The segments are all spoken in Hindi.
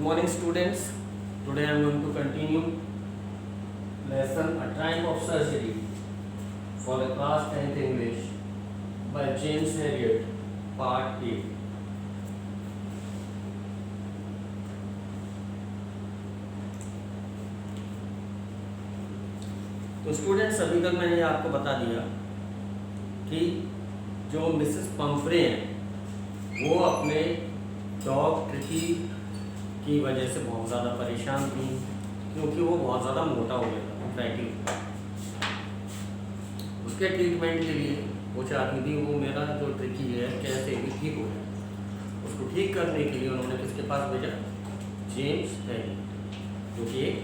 morning students. Today I am going to continue lesson A Triumph of Surgery for the class 10th English by James Herriot, part A. तो स्टूडेंट्स अभी तक मैंने आपको बता दिया कि जो मिसेस पंफ्रे हैं वो अपने डॉग ट्रिकी की वजह से बहुत ज़्यादा परेशान थी, क्योंकि वो बहुत ज़्यादा मोटा हो गया था, फैटी। उसके ट्रीटमेंट के लिए वो चाहती थी वो मेरा जो ट्रिकी है कैसे भी ठीक हो जाए। उसको ठीक करने के लिए उन्होंने किसके पास भेजा? जेम्स हैरियट, जो कि एक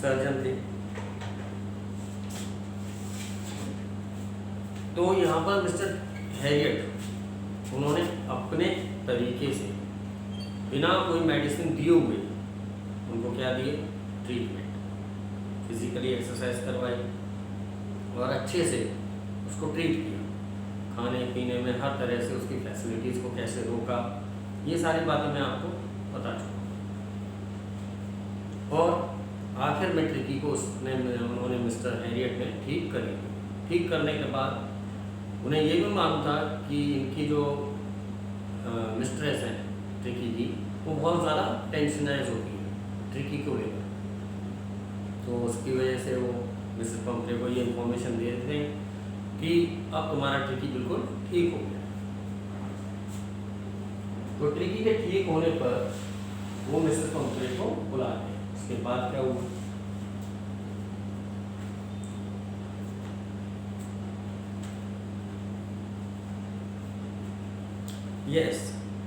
सर्जन थे। तो यहाँ पर मिस्टर हैरियट उन्होंने अपने तरीके से बिना कोई मेडिसिन दिए हुए उनको क्या दिए? ट्रीटमेंट। फिजिकली एक्सरसाइज करवाई और अच्छे से उसको ट्रीट किया, खाने पीने में हर तरह से उसकी फैसिलिटीज़ को कैसे रोका, ये सारी बातें मैं आपको बता चुका हूँ। और आखिर में ट्रिकी को उन्होंने मिस्टर हैरियट ने ठीक कर लिया। ठीक करने के बाद उन्हें ये भी मालूम था कि इनकी जो मिस्ट्रेस है ट्रिकी की, वो बहुत ज़्यादा टेंशनाइज होती है ट्रिकी को लेकर। तो उसकी वजह से वो मिसेस पंफ्रे को ये इन्फॉर्मेशन दे देते हैं कि अब तुम्हारा ट्रिकी बिल्कुल ठीक हो गया। तो ट्रिकी के ठीक होने पर वो मिसेस पंफ्रे को बुलाते हैं। उसके बाद क्या हुआ? Yes,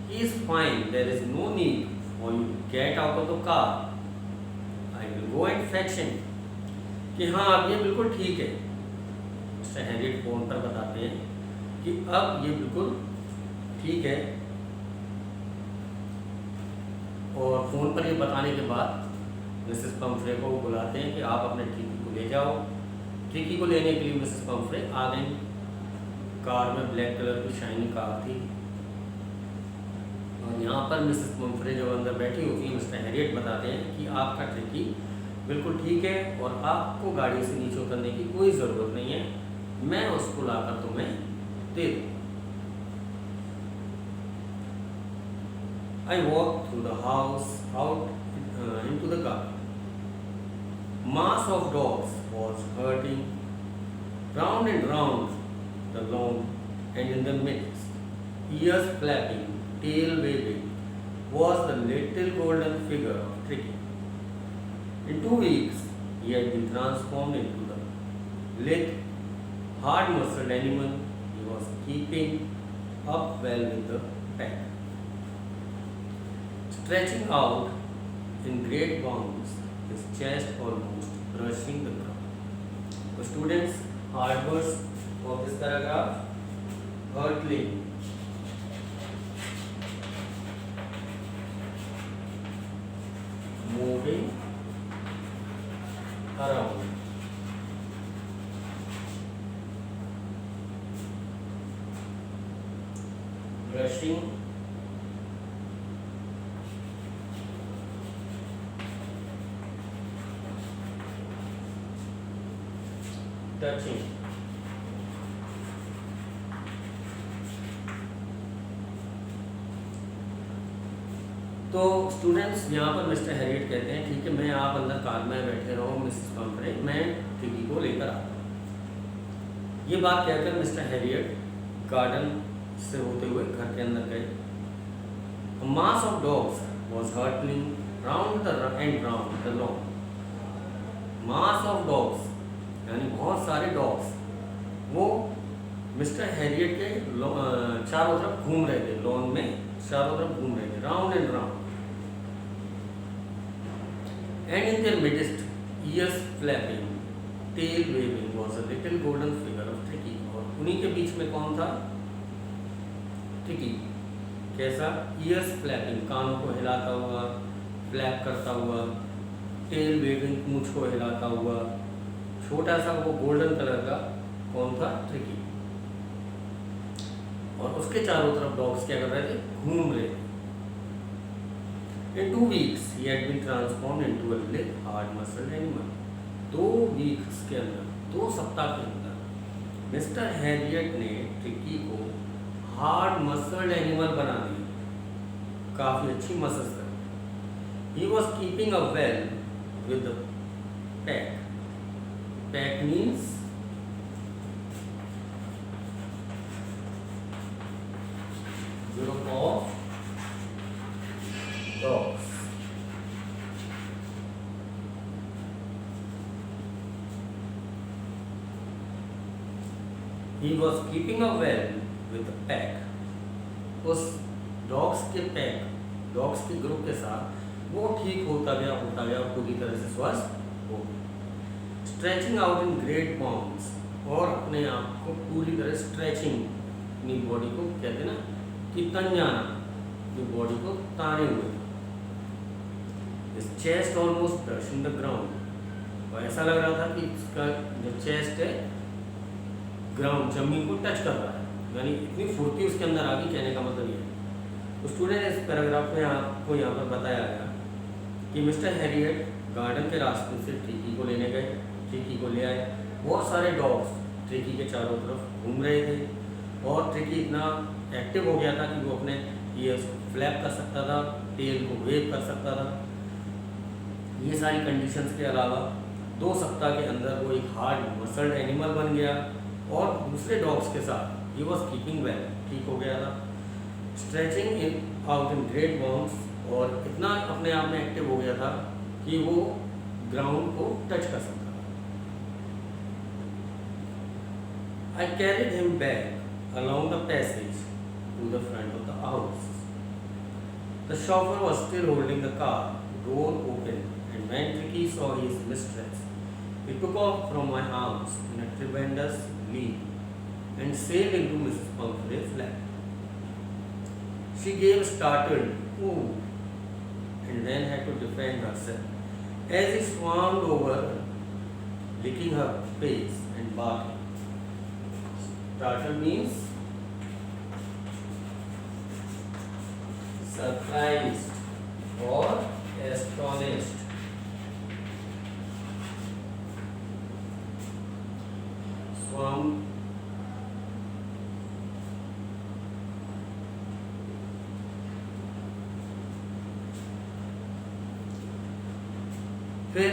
he is fine. There is no need for you to get out of the car. I will go and fetch him. कि हाँ अब ये बिल्कुल ठीक है। मिस्टर हैरियट फोन पर बताते हैं कि अब ये बिल्कुल ठीक है। और फोन पर ये बताने के बाद मिसेस पंफ्रे को बुलाते हैं कि आप अपने ट्रिकी को ले जाओ। ट्रिकी को लेने के लिए मिसेस पंफ्रे आ गई। कार में ब्लैक कलर की शाइनी कार थी और यहाँ पर मिसेस पंफ्रे जब अंदर बैठी होती है, मिस्टर हैरियट बताते हैं कि आपका ट्रिकी बिल्कुल ठीक है और आपको गाड़ी से नीचे उतरने की कोई ज़रूरत नहीं है, मैं उसको लाकर तुम्हें दे दूँ। I walked through the house out into the garden. Mass of dogs was herding round and round the lawn, and in the midst, ears flapping, tail waving, was the little golden figure of Tricky. In 2 weeks, he had been transformed into the lithe, hard-muscled animal he was keeping up well with the pack. Stretching out in great bounds, his chest almost brushing the ground. So students, hard words of this paragraph: hurtling, moving around, brushing, touching. तो स्टूडेंट्स यहाँ पर मिस्टर हैरियट कहते हैं ठीक है, मैं आप अंदर कार में बैठे रहो मिसेस पंफ्रे, मैं ट्रिकी को लेकर आता हूँ। ये बात कहकर मिस्टर हैरियट गार्डन से होते हुए घर के अंदर गए। A mass of dogs was hurtling round and round the lawn. Mass of dogs यानी बहुत सारे डॉग्स वो मिस्टर हैरियट के चारों तरफ घूम रहे थे, लॉन में चारों तरफ घूम रहे थे, round and round. And in their midst, ears flapping, tail waving, was a little golden figure of Tricki. और उन्हीं के बीच में कौन था? ट्रिकी। कैसा? ईयर्स फ्लैपिंग, कानों को हिलाता हुआ, फ्लैप करता हुआ, टेल वेविंग, पूंछ को हिलाता हुआ, छोटा सा वो गोल्डन कलर का कौन था? ट्रिकी। और उसके चारों तरफ डॉग्स क्या कर रहे थे, घूम रहे थे। In 2 weeks he had been transformed into a little hard muscled animal. 2 weeks के अंदर, 2 सप्ताह के अंदर मिस्टर हैरियट ने ट्रिकी को हार्ड मसल्ड एनिमल बना दिया, काफ़ी अच्छी मसल्स कर। He was keeping a well with the pack. Pack means group of dogs. He was keeping a well with the pack. उस डॉग्स के पैक, डॉग्स के ग्रुप के साथ वो ठीक होता गया और पूरी तरह से स्वस्थ हो गया। Stretching out in great bounds, और अपने आप को पूरी तरह स्ट्रेचिंग, अपनी बॉडी को कहते हैं ना कि तन जाना, जो बॉडी को ताने हुए। His chest almost touching the ground, और ऐसा लग रहा था कि इसका जो चेस्ट है ग्राउंड, जमीन को टच कर रहा है, यानी इतनी फुर्ती उसके अंदर आ गई। कहने का मतलब ये है। तो स्टूडेंट, इस पैराग्राफ में आपको यहाँ पर बताया गया कि मिस्टर हैरियट गार्डन के रास्ते से ट्रिकी को लेने गए, ट्रिकी को ले आए। बहुत सारे डॉग्स ट्रिकी के चारों तरफ घूम रहे थे, और ट्रिकी इतना एक्टिव हो गया था कि वो अपने ईयर्स को फ्लैप कर सकता था, टेल को वेव कर सकता था। ये सारी कंडीशंस के अलावा 2 सप्ताह के अंदर वो एक हार्ड मसल्ड एनिमल बन गया, और दूसरे डॉग्स के साथ ही वॉज कीपिंग वेल, ठीक हो गया था। Stretching in out in great bounds, और इतना अपने आप में एक्टिव हो गया था कि वो ग्राउंड को टच कर सकता था। I carried him back along the passage to the front of the house. The chauffeur was still holding the car door open, and when Tricky saw his mistress, he took off from my arms in a tremendous leap and sailed into Mrs. Pumphrey's lap. She gave a startled "ooh" and then had to defend herself as he swarmed over, licking her face and barking. Startled means surprised or astonished. Swarm फिर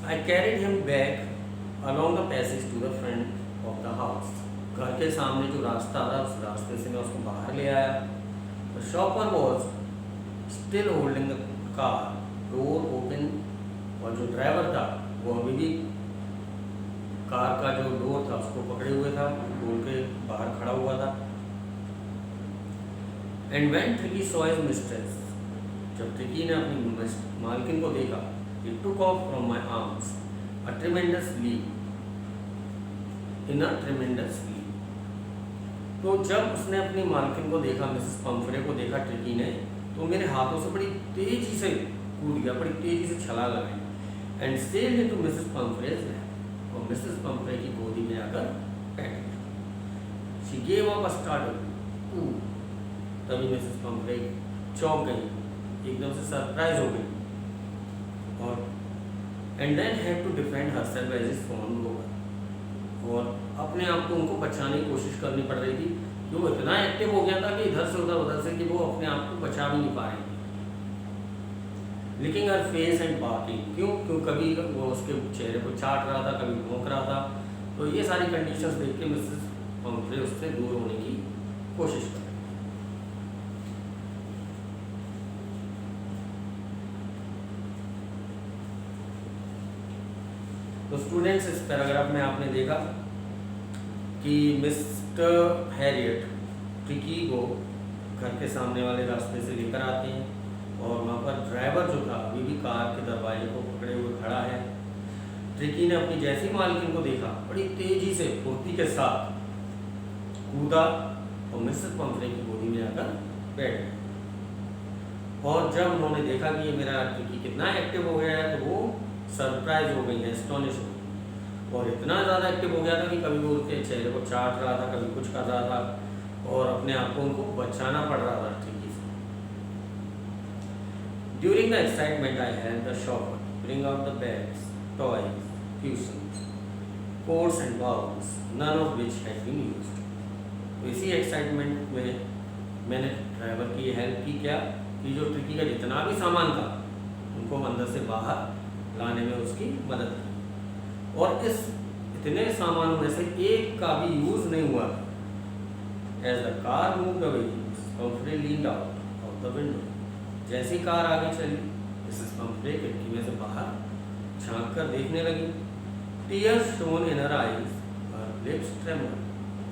I carried him back along the passage to the front of the house. घर के सामने जो रास्ता था, उस रास्ते से मैं उसको बाहर ले आया। The shopper was still holding the car door open, और जो ड्राइवर था वो अभी भी कार का जो डोर था उसको पकड़े हुए था, खोल के बाहर खड़ा हुआ था। And when Tricky saw his mistress, जब ट्रिकी ने अपनी मालकिन को देखा, he took off from my arms a tremendous leap, in a tremendous leap. तो जब उसने अपनी मालकिन को देखा, मिसेस पंफरे को देखा ट्रिकी ने, तो मेरे हाथों से बड़ी तेजी से कूद गया, बड़ी तेजी से छलांग लगाई। And sailed into Mrs Pomfrey's lap, और मिसेस पंफरे की गोदी में आकर बैठ गया। She gave up a startled "ooh", तभी मिसेस पंफरे चौंक गई, एकदम से सरप्राइज हो गई, और and then had to defend herself as is form over, और अपने आप को उनको बचाने की कोशिश करनी पड़ रही थी कि वो इतना एक्टिव हो गया था कि इधर से उधर से कि वो अपने आप को बचा भी नहीं पा रही थी। Licking her face and barking, क्यों कभी वो उसके चेहरे को चाट रहा था, कभी भौंक रहा था। तो ये सारी कंडीशंस देख के मिसेस पंफरे उससे दूर होने की कोशिश कर रही। तो स्टूडेंट्स, इस पैराग्राफ में आपने देखा कि मिस्टर हैरियट ट्रिकी को घर के सामने वाले रास्ते से लेकर आते हैं, और वहाँ पर ड्राइवर जो था अभी भी कार के दरवाजे को पकड़े हुए खड़ा है। ट्रिकी ने अपनी जैसी मालकिन को देखा, बड़ी तेजी से फुर्ती के साथ कूदा और मिसेस पंफरे की गोदी में आकर बैठ गया। और जब उन्होंने देखा कि ये मेरा ट्रिकी कितना एक्टिव हो गया है, तो वो सरप्राइज हो गई है, एस्टोनिश हो गई, और इतना ज़्यादा एक्टिव हो गया था कि कभी वो उसके चेहरे को चाट रहा था, कभी कुछ कर रहा था, और अपने आप को उनको बचाना पड़ रहा था ट्रिकी से। During the excitement I help the shopper bring out the bags, toys, cushions, coats and bowls, none of which had been used. तो इसी एक्साइटमेंट में मैंने ड्राइवर की हेल्प की, क्या कि जो ट्रिकी का जितना भी सामान था उनको अंदर से बाहर लाने में उसकी मदद की। और इस इतने सामानों में से एक का भी यूज़ नहीं हुआ। As the car moved away, Humphrey leaned out of the window। जैसी कार आगे चली, मिसेस पंफ्रे खिड़की में से बाहर झांक कर देखने लगी। Tears shone in her eyes, her lips tremble.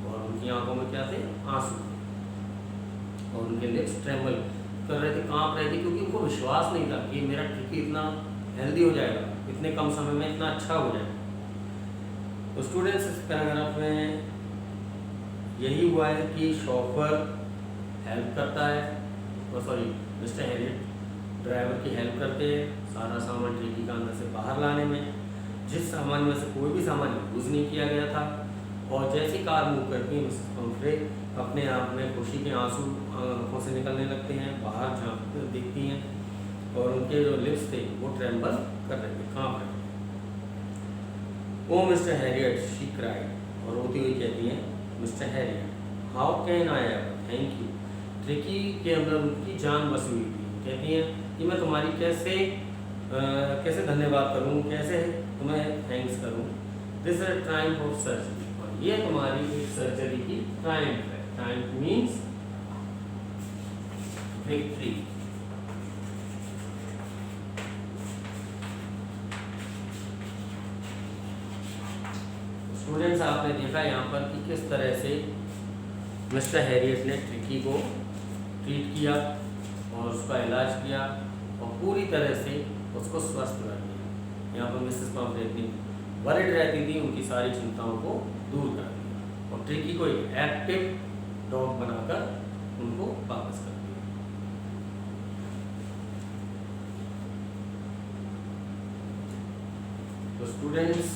और उनकी आंखों में क्या थे? आंसू। और उनके लिप्स ट्रेमबल कर रहे थे, कांप रहे थे, क्योंकि उनको विश्वास नहीं था कि मेरा ट्रिकी इतना हेल्दी हो जाएगा, इतने कम समय में इतना अच्छा हो जाएगा। तो स्टूडेंट्स, इस पैराग्राफ में यही हुआ है कि शॉफर हेल्प करता है, सॉरी मिस्टर हैरियट ड्राइवर की हेल्प करते हैं सारा सामान ट्रिकी का अंदर से बाहर लाने में, जिस सामान में से कोई भी सामान यूज़ नहीं किया गया था। और जैसी कार मूव करती है, मिसेस पंफ्रे अपने आप में खुशी के आंसू आंखों से निकलने लगते हैं, बाहर झांक दिखती हैं, और उनके जो लिप्स थे वो ट्रेम्बल कर रहे थे, कांप रहे थे। ओ मिस्टर हैरियट, शी क्राइड, और रोती हुई कहती हैं, mister Harriet, how can I ever thank you. Tricky के अंदर उनकी जान बसी हुई थी। कहती हैं कि मैं तुम्हारी कैसे धन्यवाद करूं, कैसे तुम्हें थैंक्स करूं। This is Triumph of surgery, और ये तुम्हारी एक सर्जरी की ट्रायम्फ है। Triumph means victory. स्टूडेंट्स, आपने देखा यहाँ पर कि किस तरह से मिस्टर हैरियट ने ट्रिकी को ट्रीट किया और उसका इलाज किया और पूरी तरह से उसको स्वस्थ कर दिया। यहाँ पर मिसेस पंफ्रे इतनी वरिड रहती थी, उनकी सारी चिंताओं को दूर कर दिया और ट्रिकी को एक एक्टिव डॉग बनाकर उनको वापस कर दिया। तो स्टूडेंट्स,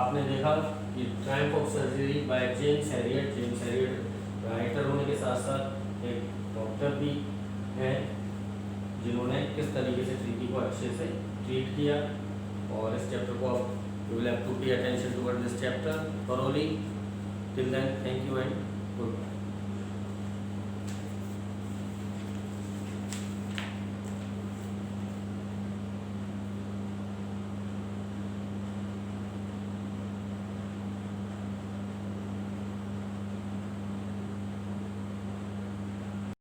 आपने देखा कि Triumph of surgery by James Harriet. James Harriet writer होने के साथ साथ एक डॉक्टर भी हैं, जिन्होंने किस तरीके से ट्रिकी को अच्छे से ट्रीट किया। और इस चैप्टर को आप you will have to pay attention toward this chapter thoroughly. Till then, thank you and